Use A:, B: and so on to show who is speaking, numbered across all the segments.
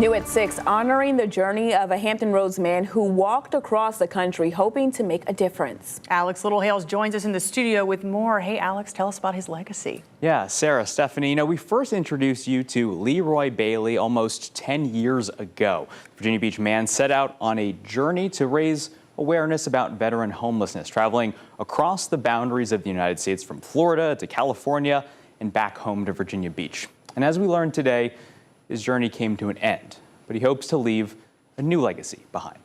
A: New at 6, honoring the journey of a Hampton Roads man who walked across the country hoping to make a difference.
B: Alex Littlehales joins us in the studio with more. Hey, Alex, tell us about his legacy.
C: Yeah, Sarah, Stephanie, we first introduced you to Leroy Bailey almost 10 years ago. The Virginia Beach man set out on a journey to raise awareness about veteran homelessness, traveling across the boundaries of the United States from Florida to California and back home to Virginia Beach. And as we learned today, his journey came to an end, but he hopes to leave a new legacy behind.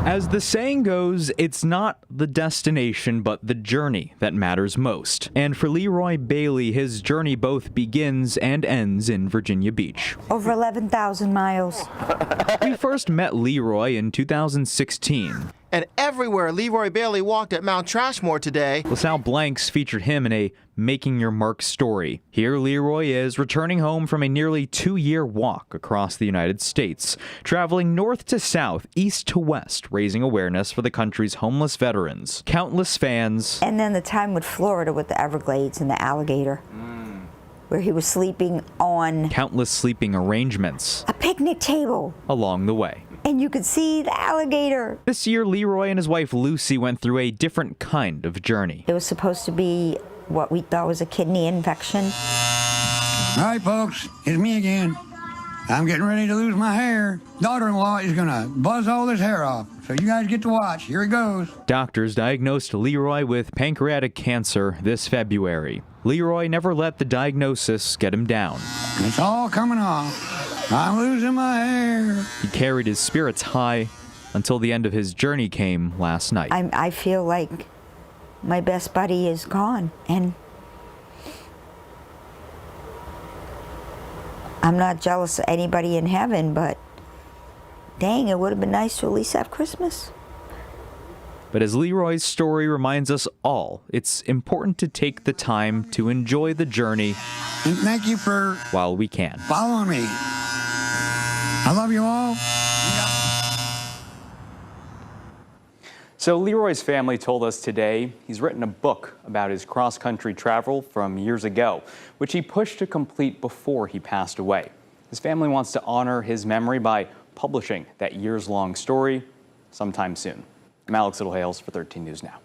D: As the saying goes, it's not the destination, but the journey that matters most. And for Leroy Bailey, his journey both begins and ends in Virginia Beach.
E: Over 11,000 miles.
D: We first met Leroy in 2016.
F: And everywhere Leroy Bailey walked at Mount Trashmore today,
D: LaSalle Blanks featured him in a Making Your Mark story. Here Leroy is returning home from a nearly 2-year walk across the United States, traveling north to south, east to west, raising awareness for the country's homeless veterans. Countless fans.
E: And then the time with Florida with the Everglades and the alligator, where he was sleeping on
D: Countless sleeping arrangements
E: a picnic table
D: along the way.
E: And you could see the alligator.
D: This year, Leroy and his wife Lucy went through a different kind of journey.
E: It was supposed to be what we thought was a kidney infection.
G: All right, folks, it's me again. I'm getting ready to lose my hair. Daughter-in-law is gonna buzz all this hair off, so you guys get to watch. Here it goes.
D: Doctors diagnosed Leroy with pancreatic cancer this February. Leroy never let the diagnosis get him down.
G: It's all coming off. I'm losing my hair.
D: He carried his spirits high until the end of his journey came last night.
E: I feel like my best buddy is gone, and I'm not jealous of anybody in heaven, but dang, it would have been nice to at least have Christmas.
D: But as Leroy's story reminds us all, it's important to take the time to enjoy the journey.
G: And thank you for
D: while we can.
G: Following me. I love you all.
C: So Leroy's family told us today he's written a book about his cross-country travel from years ago, which he pushed to complete before he passed away. His family wants to honor his memory by publishing that years-long story sometime soon. I'm Alex Littlehales for 13 News Now.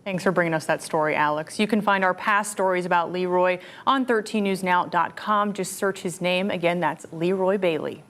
B: Thanks for bringing us that story, Alex. You can find our past stories about Leroy on 13newsnow.com. Just search his name. Again, that's Leroy Bailey.